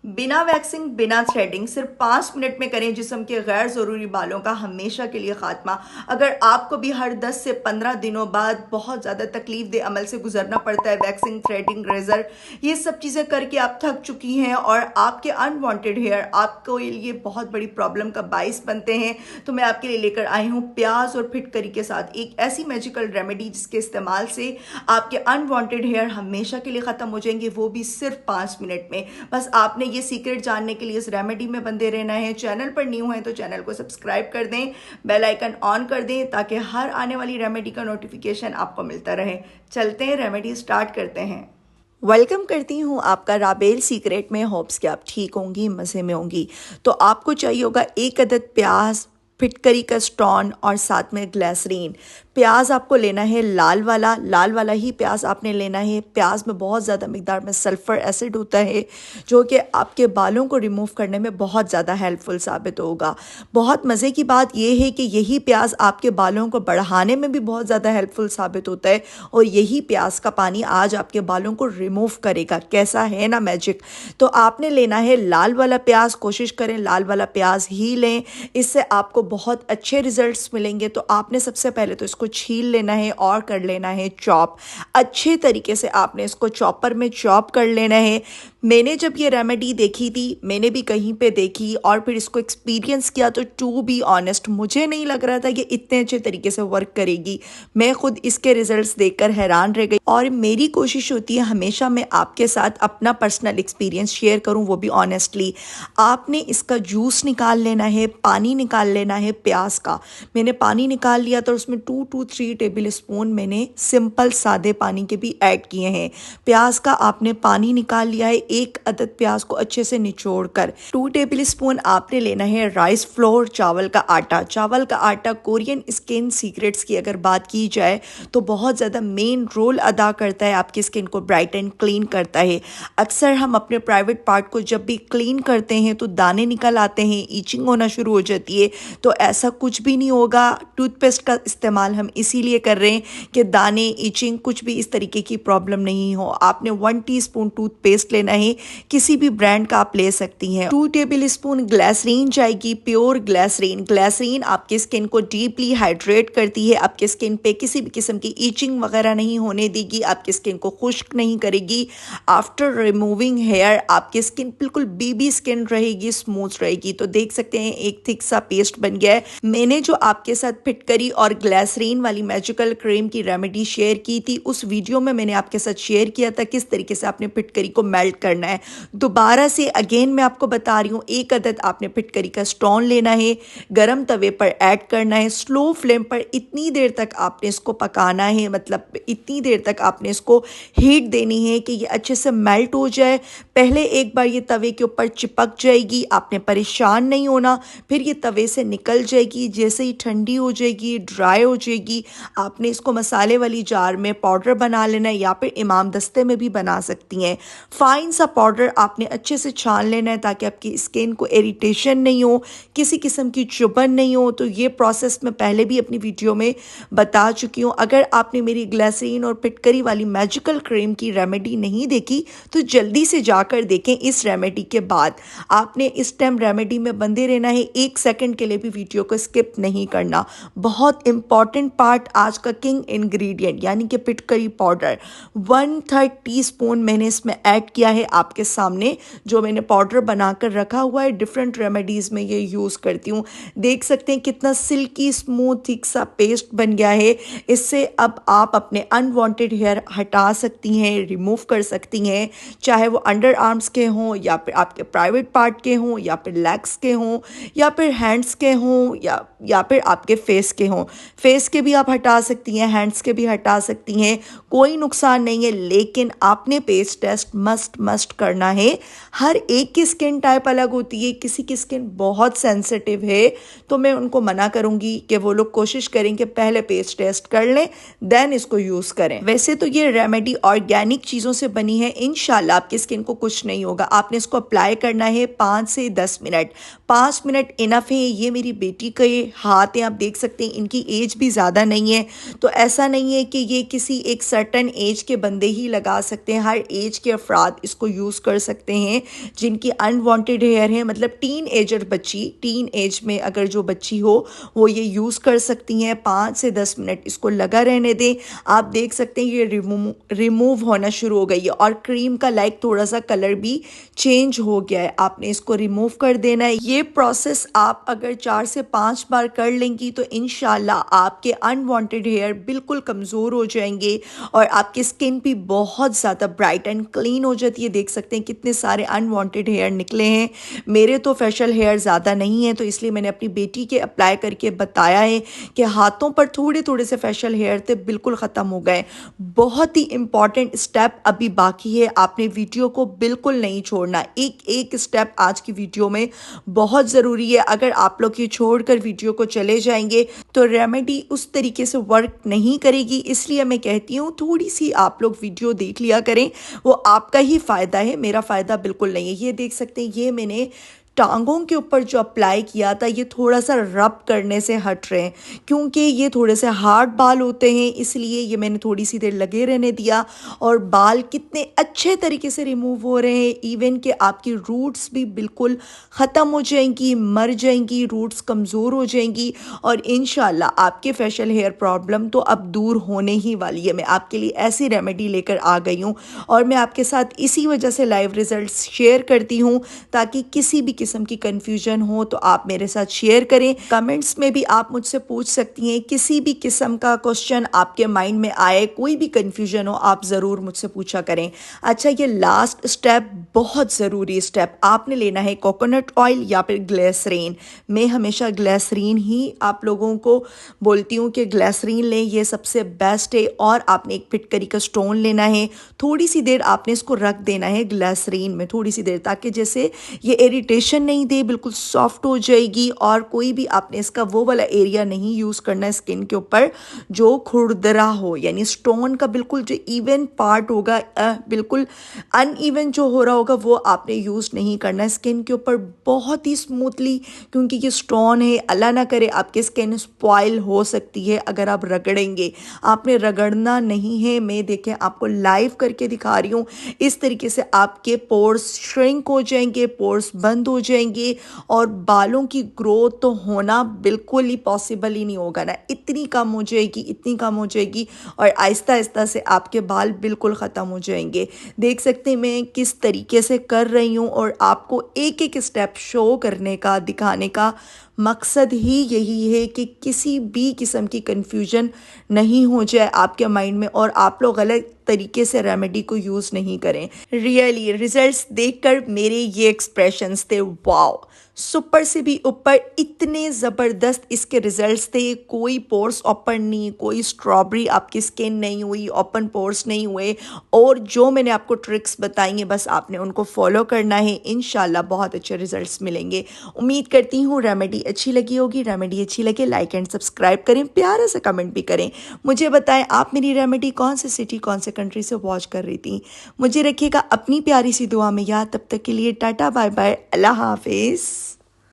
बिना वैक्सिंग बिना थ्रेडिंग सिर्फ 5 मिनट में करें जिस्म के गैर ज़रूरी बालों का हमेशा के लिए खात्मा। अगर आपको भी हर 10 से 15 दिनों बाद बहुत ज़्यादा तकलीफ दे अमल से गुजरना पड़ता है, वैक्सिंग, थ्रेडिंग, रेजर, ये सब चीज़ें करके आप थक चुकी हैं और आपके अनवांटेड हेयर आपको लिए बहुत बड़ी प्रॉब्लम का बाइस बनते हैं, तो मैं आपके लिए लेकर आई हूँ प्याज और फिटकरी के साथ एक ऐसी मैजिकल रेमेडी जिसके इस्तेमाल से आपके अनवांटेड हेयर हमेशा के लिए ख़त्म हो जाएंगे, वो भी सिर्फ 5 मिनट में। बस आपने ये सीक्रेट जानने के लिए इस रेमेडी में बंधे रहना है। चैनल पर न्यू है तो चैनल को सब्सक्राइब कर दें, बेल आइकन ऑन कर दें ताकि हर आने वाली रेमेडी का नोटिफिकेशन आपको मिलता रहे। चलते हैं, रेमेडी स्टार्ट करते हैं। वेलकम करती हूँ आपका राबेल सीक्रेट में। होप्स कि आप ठीक होंगी, मज़े में होंगी। तो आपको चाहिए होगा 1 अदद प्याज, फिटकरी का स्टोन और साथ में ग्लिसरीन। प्याज आपको लेना है लाल वाला ही प्याज आपने लेना है। प्याज में बहुत ज़्यादा मिकदार में सल्फ़र एसिड होता है जो कि आपके बालों को रिमूव करने में बहुत ज़्यादा हेल्पफुल साबित होगा। बहुत मज़े की बात यह है कि यही प्याज आपके बालों को बढ़ाने में भी बहुत ज़्यादा हेल्पफुल साबित होता है और यही प्याज का पानी आज आपके बालों को रिमूव करेगा। कैसा है ना मैजिक। तो आपने लेना है लाल वाला प्याज, कोशिश करें लाल वाला प्याज ही लें, इससे आपको बहुत अच्छे रिजल्ट्स मिलेंगे। तो आपने सबसे पहले तो इसको छील लेना है और कर लेना है चॉप। अच्छे तरीके से आपने इसको चॉपर में चॉप कर लेना है। मैंने जब ये रेमेडी देखी थी, मैंने भी कहीं पे देखी और फिर इसको एक्सपीरियंस किया, तो टू बी ऑनेस्ट मुझे नहीं लग रहा था कि इतने अच्छे तरीके से वर्क करेगी। मैं खुद इसके रिजल्ट्स देखकर हैरान रह गई और मेरी कोशिश होती है हमेशा मैं आपके साथ अपना पर्सनल एक्सपीरियंस शेयर करूं, वो भी ऑनेस्टली। आपने इसका जूस निकाल लेना है, पानी निकाल लेना है प्याज का। मैंने पानी निकाल लिया तो उसमें 2 to 3 टेबल स्पून मैंने सिंपल सादे पानी के भी ऐड किए हैं। प्याज का आपने पानी निकाल लिया है। 1 अदद प्याज को अच्छे से निचोड़ कर 2 टेबल स्पून आपने लेना है राइस फ्लोर, चावल का आटा। चावल का आटा कोरियन स्किन सीक्रेट्स की अगर बात की जाए तो बहुत ज़्यादा मेन रोल अदा करता है, आपकी स्किन को ब्राइट एंड क्लीन करता है। अक्सर हम अपने प्राइवेट पार्ट को जब भी क्लीन करते हैं तो दाने निकल आते हैं, ईचिंग होना शुरू हो जाती है। तो ऐसा कुछ भी नहीं होगा। टूथपेस्ट का इस्तेमाल हम इसीलिए कर रहे हैं कि दाने, ईचिंग, कुछ भी इस तरीके की प्रॉब्लम नहीं हो। आपने 1 टीस्पून टूथपेस्ट लेना है, किसी भी ब्रांड का आप ले सकती हैं। 2 टेबल स्पून ग्लिसरीन जाएगी, प्योर ग्लिसरीन। ग्लिसरीन आपकी स्किन को डीपली हाइड्रेट करती है, आपके स्किन पे किसी भी किस्म की ईचिंग वगैरह नहीं होने देगी, आपकी स्किन को खुश्क नहीं करेगी। आफ्टर रिमूविंग हेयर आपकी स्किन बिल्कुल बेबी स्किन रहेगी, स्मूथ रहेगी। तो देख सकते हैं एक थिक सा पेस्ट बन गया है। मैंने जो आपके साथ फिटकरी और ग्लिसरीन वाली मैजिकल क्रीम की रेमेडी शेयर की थी, उस वीडियो में मैंने आपके साथ शेयर किया था किस तरीके से आपने फिटकरी को मेल्ट करना है। दोबारा से अगेन मैं आपको बता रही हूँ, 1 अदद आपने फिटकरी का स्टोन लेना है, गरम तवे पर ऐड करना है, स्लो फ्लेम पर इतनी देर तक आपने इसको पकाना है, मतलब इतनी देर तक आपने इसको हीट देनी है कि ये अच्छे से मेल्ट हो जाए। पहले एक बार ये तवे के ऊपर चिपक जाएगी, आपने परेशान नहीं होना, फिर ये तवे से निकल जाएगी। जैसे ही ठंडी हो जाएगी, ड्राई हो जाएगी, आपने इसको मसाले वाली जार में पाउडर बना लेना है या फिर इमाम दस्ते में भी बना सकती हैं। फाइन सा पाउडर आपने अच्छे से छान लेना है ताकि आपकी स्किन को इरिटेशन नहीं हो, किसी किस्म की चुभन नहीं हो। तो ये प्रोसेस मैं पहले भी अपनी वीडियो में बता चुकी हूँ। अगर आपने मेरी ग्लिसरीन और फिटकरी वाली मैजिकल क्रीम की रेमेडी नहीं देखी तो जल्दी से जाकर देखें। इस रेमेडी के बाद आपने इस टाइम रेमेडी में बंधे रहना है, 1 सेकंड के लिए भी वीडियो को स्किप नहीं करना। बहुत इंपॉर्टेंट पार्ट, आज का किंग इंग्रेडिएंट यानी कि फिटकरी पाउडर 1/3 टीस्पून मैंने इसमें ऐड किया है आपके सामने, जो मैंने पाउडर बनाकर रखा हुआ है। डिफरेंट रेमेडीज़ में ये यूज़ करती हूँ। देख सकते हैं कितना सिल्की स्मूथ थिक सा पेस्ट बन गया है। इससे अब आप अपने अनवांटेड हेयर हटा सकती हैं, रिमूव कर सकती हैं, चाहे वो अंडर आर्म्स के हों या फिर आपके प्राइवेट पार्ट के हों या फिर लेग्स के हों या फिर हैंड्स के हों या फिर आपके फेस के हों। फेस के भी आप हटा सकती हैं, हैंड्स के भी हटा सकती हैं, कोई नुकसान नहीं है। लेकिन आपने पेस्ट टेस्ट मस्ट करना है। हर एक की स्किन टाइप अलग होती है, किसी की स्किन बहुत सेंसिटिव है तो मैं उनको मना करूंगी कि वो लोग कोशिश करें कि पहले पेस्ट टेस्ट कर लें देन इसको यूज़ करें। वैसे तो ये रेमेडी ऑर्गेनिक चीज़ों से बनी है, इंशाल्लाह आपकी स्किन को कुछ नहीं होगा। आपने इसको अप्लाई करना है 5 से 10 मिनट। 5 मिनट इनफ है। ये मेरी बेटी के हाथ हैं, आप देख सकते हैं इनकी एज भी ज़्यादा नहीं है, तो ऐसा नहीं है कि ये किसी एक सर्टन एज के बंदे ही लगा सकते हैं। हर एज के अफराद इसको इसको यूज़ कर सकते हैं जिनकी अनवांटेड हेयर है, मतलब टीन एजर बच्ची, टीन एज में अगर जो बच्ची हो वो ये यूज़ कर सकती हैं। 5 से 10 मिनट इसको लगा रहने दें। आप देख सकते हैं ये रिमूव होना शुरू हो गई है और क्रीम का लाइक थोड़ा सा कलर भी चेंज हो गया है। आपने इसको रिमूव कर देना है। ये प्रोसेस आप अगर 4 से 5 बार कर लेंगी तो इंशाल्लाह आपके अनवांटेड हेयर बिल्कुल कमज़ोर हो जाएंगे और आपकी स्किन भी बहुत ज़्यादा ब्राइट एंड क्लीन हो जाती है। देख सकते हैं कितने सारे अनवांटेड हेयर निकले हैं। मेरे तो फेशियल हेयर ज़्यादा नहीं है तो इसलिए मैंने अपनी बेटी के अप्लाई करके बताया है कि हाथों पर थोड़े थोड़े से फेशियल हेयर थे, बिल्कुल ख़त्म हो गए। बहुत ही इंपॉर्टेंट स्टेप अभी बाकी है, आपने वीडियो को बिल्कुल नहीं छोड़ना। एक एक स्टेप आज की वीडियो में बहुत ज़रूरी है। अगर आप लोग ये छोड़कर वीडियो को चले जाएंगे तो रेमेडी उस तरीके से वर्क नहीं करेगी। इसलिए मैं कहती हूँ थोड़ी सी आप लोग वीडियो देख लिया करें, वो आपका ही फ़ायदा है, मेरा फ़ायदा बिल्कुल नहीं है। ये देख सकते हैं ये मैंने टांगों के ऊपर जो अप्लाई किया था ये थोड़ा सा रब करने से हट रहे हैं क्योंकि ये थोड़े से हार्ड बाल होते हैं, इसलिए ये मैंने थोड़ी सी देर लगे रहने दिया और बाल कितने अच्छे तरीके से रिमूव हो रहे हैं। इवन कि आपकी रूट्स भी बिल्कुल ख़त्म हो जाएंगी, मर जाएंगी, रूट्स कमज़ोर हो जाएंगी और इंशाल्लाह आपके फेशियल हेयर प्रॉब्लम तो अब दूर होने ही वाली है। मैं आपके लिए ऐसी रेमेडी लेकर आ गई हूँ और मैं आपके साथ इसी वजह से लाइव रिजल्ट्स शेयर करती हूँ ताकि किसी भी किस्म की कंफ्यूजन हो तो आप मेरे साथ शेयर करें। कमेंट्स में भी आप मुझसे पूछ सकती हैं, किसी भी किस्म का क्वेश्चन आपके माइंड में आए, कोई भी कंफ्यूजन हो आप ज़रूर मुझसे पूछा करें। अच्छा, ये लास्ट स्टेप बहुत ज़रूरी स्टेप, आपने लेना है कोकोनट ऑयल या फिर ग्लिसरीन। मैं हमेशा ग्लिसरीन ही आप लोगों को बोलती हूँ कि ग्लिसरीन लें, ये सबसे बेस्ट है। और आपने एक फिटकरी का स्टोन लेना है, थोड़ी सी देर आपने इसको रख देना है ग्लिसरीन में, थोड़ी सी देर, ताकि जैसे ये इरिटेशन नहीं दे, बिल्कुल सॉफ्ट हो जाएगी। और कोई भी आपने इसका वो वाला एरिया नहीं यूज़ करना है स्किन के ऊपर जो खुरदरा हो, यानी स्टोन का बिल्कुल जो इवन पार्ट होगा, बिल्कुल अनइवन जो हो रहा होगा वो आपने यूज़ नहीं करना है स्किन के ऊपर, बहुत ही स्मूथली, क्योंकि ये स्टोन है, अल्लाह ना करे आपकी स्किन स्पॉइल हो सकती है अगर आप रगड़ेंगे। आपने रगड़ना नहीं है। मैं देखें आपको लाइव करके दिखा रही हूँ, इस तरीके से आपके पोर्स श्रिंक हो जाएंगे, पोर्स बंद हो जाएंगे और बालों की ग्रोथ तो होना बिल्कुल ही पॉसिबल ही नहीं होगा ना, इतनी कम हो जाएगी, इतनी कम हो जाएगी और आहिस्ता आहिस्ता से आपके बाल बिल्कुल ख़त्म हो जाएंगे। देख सकते हैं मैं किस तरीके से कर रही हूँ और आपको एक एक स्टेप शो करने का, दिखाने का मकसद ही यही है कि किसी भी किस्म की कंफ्यूजन नहीं हो जाए आपके माइंड में और आप लोग गलत तरीके से रेमेडी को यूज़ नहीं करें। रियली रिजल्ट्स देखकर मेरे ये एक्सप्रेशंस थे, वाओ, सुपर से भी ऊपर, इतने ज़बरदस्त इसके रिजल्ट्स थे। कोई पोर्स ओपन नहीं, कोई स्ट्रॉबेरी आपकी स्किन नहीं हुई, ओपन पोर्स नहीं हुए और जो मैंने आपको ट्रिक्स बताई हैं बस आपने उनको फॉलो करना है। इंशाल्लाह बहुत अच्छे रिजल्ट्स मिलेंगे। उम्मीद करती हूँ रेमेडी अच्छी लगी होगी। रेमेडी अच्छी लगे लाइक एंड सब्सक्राइब करें, प्यारा सा कमेंट भी करें। मुझे बताएं आप मेरी रेमेडी कौन से सिटी, कौन से कंट्री से वॉच कर रही थी। मुझे रखिएगा अपनी प्यारी सी दुआ में याद। तब तक के लिए टाटा बाय बाय, अल्लाह हाफिज़।